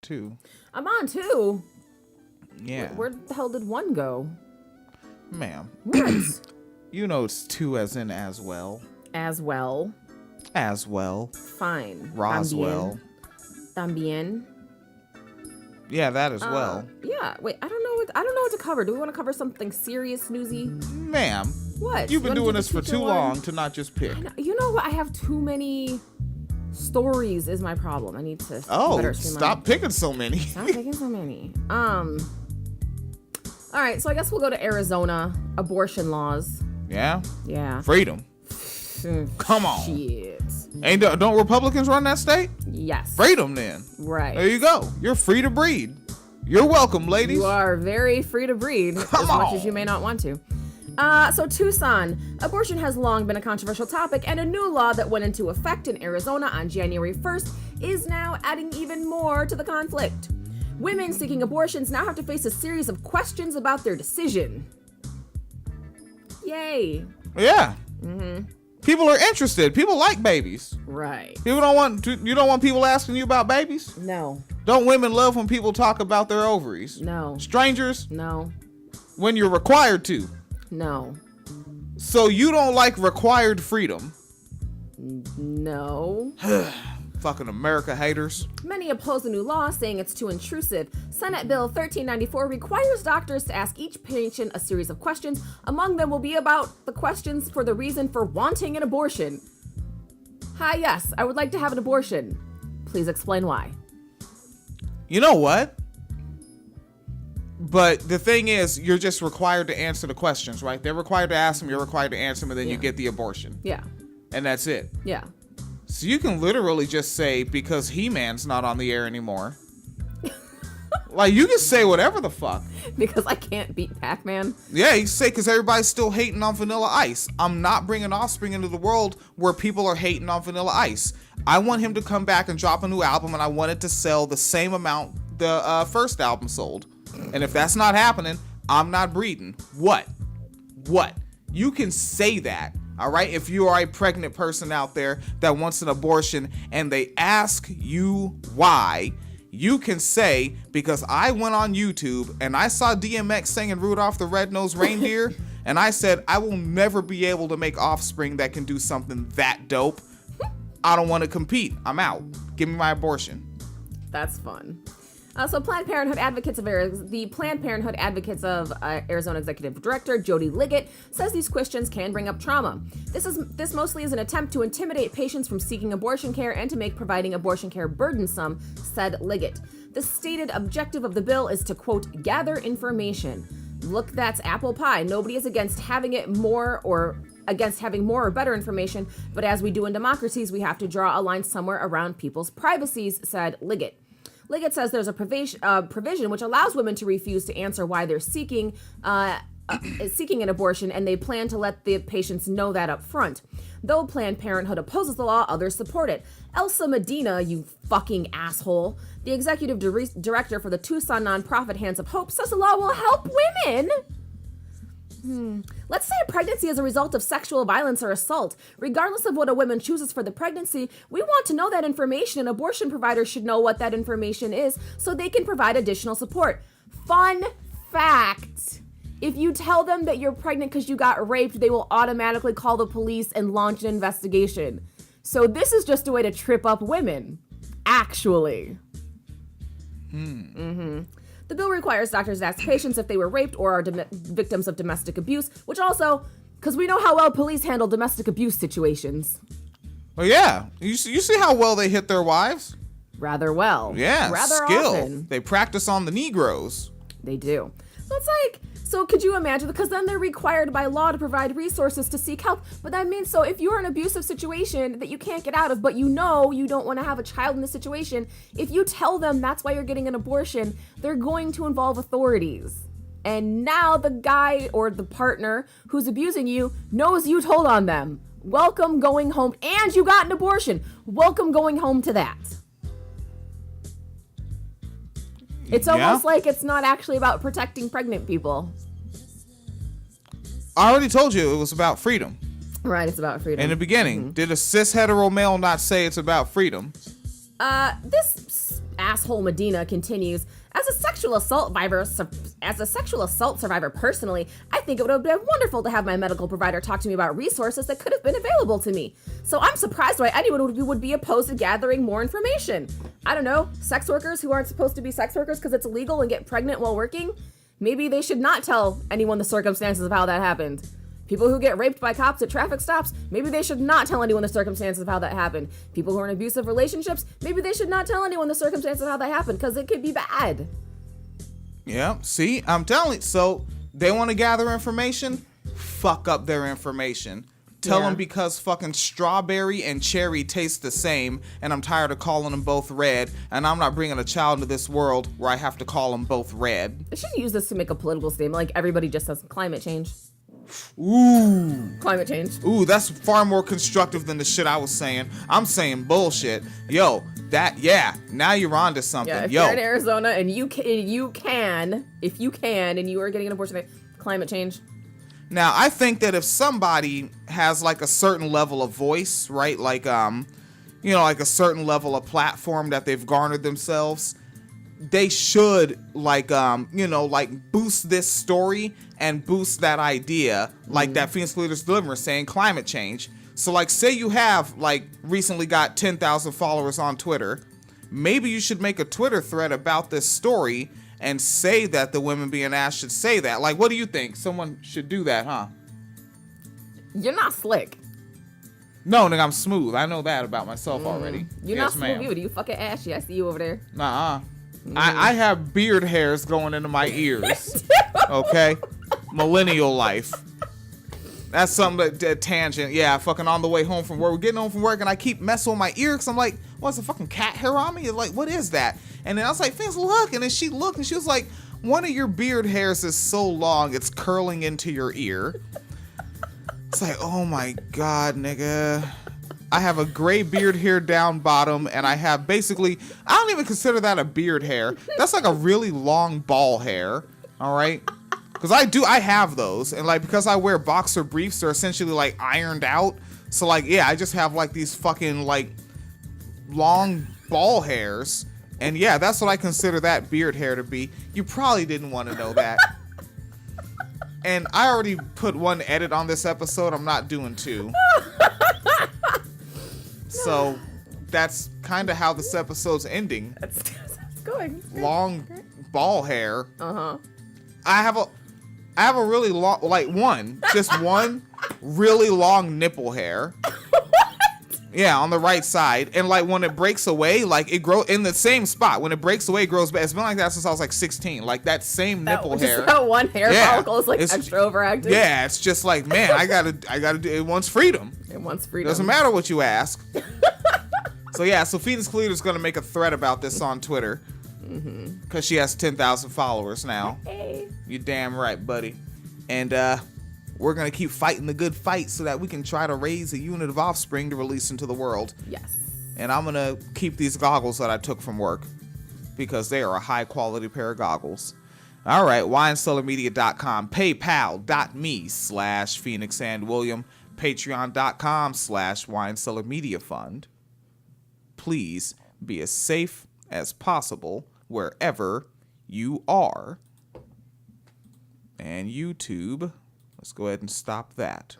2. I'm on 2. Yeah. Where the hell did 1 go? Ma'am. What? You know it's 2 as in as well. As well. As well. Fine. Roswell. También. Yeah, that as well. Yeah. Wait, I don't know what to cover. Do we want to cover something serious, Snoozy? Ma'am. What? You've been doing this for too long to not just pick. You know what? I have too many stories is my problem. I need to stop picking so many. Stop picking so many. All right, so I guess we'll go to Arizona. Abortion laws. Yeah? Yeah. Freedom. Come on. Shit. Don't Republicans run that state? Yes. Freedom then. Right. There you go. You're free to breed. You're welcome, ladies. You are very free to breed much as you may not want to. So Tucson, abortion has long been a controversial topic, and a new law that went into effect in Arizona on January 1st is now adding even more to the conflict. Women seeking abortions now have to face a series of questions about their decision. Yay. Yeah. Mm-hmm. People are interested. People like babies. Right. You don't want people asking you about babies? No. Don't women love when people talk about their ovaries? No. Strangers? No. When you're required to? No. So you don't like required freedom? No. Fucking America haters. Many oppose the new law, saying it's too intrusive. Senate Bill 1394 requires doctors to ask each patient a series of questions. Among them will be about the questions for the reason for wanting an abortion. Hi, yes, I would like to have an abortion. Please explain why. You know what? But the thing is, you're just required to answer the questions, right? They're required to ask them, you're required to answer them, and then you get the abortion. Yeah. And that's it. Yeah. So you can literally just say, because He-Man's not on the air anymore. Like, you can say whatever the fuck. Because I can't beat Pac-Man? Yeah, you say because everybody's still hating on Vanilla Ice. I'm not bringing Offspring into the world where people are hating on Vanilla Ice. I want him to come back and drop a new album, and I want it to sell the same amount the first album sold. And if that's not happening, I'm not breeding. What? You can say that. All right, if you are a pregnant person out there that wants an abortion and they ask you why, you can say, because I went on YouTube and I saw DMX singing Rudolph the Red-Nosed Reindeer, and I said, I will never be able to make offspring that can do something that dope. I don't want to compete. I'm out. Give me my abortion. That's fun. So the Planned Parenthood Advocates of Arizona Executive Director Jody Liggett says these questions can bring up trauma. This mostly is an attempt to intimidate patients from seeking abortion care and to make providing abortion care burdensome, said Liggett. The stated objective of the bill is to, quote, gather information. Look, that's apple pie. Nobody is against having more or better information, but as we do in democracies, we have to draw a line somewhere around people's privacies, said Liggett. Liggett says there's a provision which allows women to refuse to answer why they're seeking an abortion, and they plan to let the patients know that up front. Though Planned Parenthood opposes the law, others support it. Elsa Medina, you fucking asshole, the executive director for the Tucson nonprofit Hands of Hope, says the law will help women. Let's say a pregnancy is a result of sexual violence or assault. Regardless of what a woman chooses for the pregnancy, we want to know that information, and abortion providers should know what that information is so they can provide additional support. Fun fact. If you tell them that you're pregnant because you got raped, they will automatically call the police and launch an investigation. So this is just a way to trip up women. Actually. The bill requires doctors to ask patients if they were raped or are victims of domestic abuse, which also, because we know how well police handle domestic abuse situations. Well, yeah. You see how well they hit their wives? Rather well. Yeah, rather skill. Often. They practice on the Negroes. They do. So it's like, so could you imagine, because then they're required by law to provide resources to seek help. But that means, so if you're in an abusive situation that you can't get out of, but you know you don't want to have a child in this situation, if you tell them that's why you're getting an abortion, they're going to involve authorities. And now the guy or the partner who's abusing you knows you told on them. Welcome going home. And you got an abortion. Welcome going home to that. It's almost like it's not actually about protecting pregnant people. I already told you it was about freedom. Right, it's about freedom. In the beginning, did a cis hetero male not say it's about freedom? This Asshole Medina continues, as a sexual assault survivor personally, I think it would have been wonderful to have my medical provider talk to me about resources that could have been available to me. So I'm surprised why anyone would be opposed to gathering more information. I don't know, sex workers who aren't supposed to be sex workers because it's illegal and get pregnant while working? Maybe they should not tell anyone the circumstances of how that happened. People who get raped by cops at traffic stops, maybe they should not tell anyone the circumstances of how that happened. People who are in abusive relationships, maybe they should not tell anyone the circumstances of how that happened, because it could be bad. Yeah, see, I'm telling you. So they want to gather information, fuck up their information. Tell them because fucking strawberry and cherry taste the same, and I'm tired of calling them both red, and I'm not bringing a child into this world where I have to call them both red. I should use this to make a political statement, like everybody just says climate change. Ooh. Climate change. Ooh, that's far more constructive than the shit I was saying. I'm saying bullshit. Yo, now you're onto something. Yeah, if you're in Arizona and you can, and you are getting an abortion, climate change. Now, I think that if somebody has like a certain level of voice, right? Like, like a certain level of platform that they've garnered themselves, they should boost this story and boost that idea, like that Phoenix Leaders Deliverance saying climate change. So like, say you have like recently got 10,000 followers on Twitter, maybe you should make a Twitter thread about this story and say that the women being asked should say that. Like, what do you think? Someone should do that, huh? You're not slick. No, nigga, I'm smooth. I know that about myself already. You're yes, not ma'am. smooth either. You fucking ashy. I see you over there. Nuh-uh. I have beard hairs going into my ears. Okay? Millennial life. That's something that tangent. Yeah, fucking on the way home from work. We're getting home from work and I keep messing with my ear because I'm like, what's a fucking cat hair on me? Like, what is that? And then I was like, Fins, look. And then she looked and she was like, one of your beard hairs is so long, it's curling into your ear. It's like, oh my God, nigga. I have a gray beard hair down bottom, and I have basically, I don't even consider that a beard hair. That's like a really long ball hair, all right? Because I have those, and like, because I wear boxer briefs, they're essentially like ironed out. So like, yeah, I just have like these fucking like long ball hairs. And yeah, that's what I consider that beard hair to be. You probably didn't want to know that. And I already put one edit on this episode. I'm not doing two. So that's kind of how this episode's ending. That's going. Long ball hair. Uh-huh. I have a really long, like just one really long nipple hair. Yeah, on the right side. And like when it breaks away, like it grows in the same spot. When it breaks away, it grows back. It's been like that since I was like 16. Like that same nipple hair. That one hair follicle is like extra overactive. Yeah, it's just like, man, I gotta do it. Wants freedom. It wants freedom. Doesn't matter what you ask. So yeah, so Phoenix Cleater's gonna make a thread about this on Twitter. Because she has 10,000 followers now. Hey. You're damn right, buddy. And we're going to keep fighting the good fight so that we can try to raise a unit of offspring to release into the world. Yes. And I'm going to keep these goggles that I took from work because they are a high-quality pair of goggles. All right, winecellarmedia.com, paypal.me/PhoenixandWilliam, patreon.com/winecellarmediafund. Please be as safe as possible wherever you are. And YouTube, let's go ahead and stop that.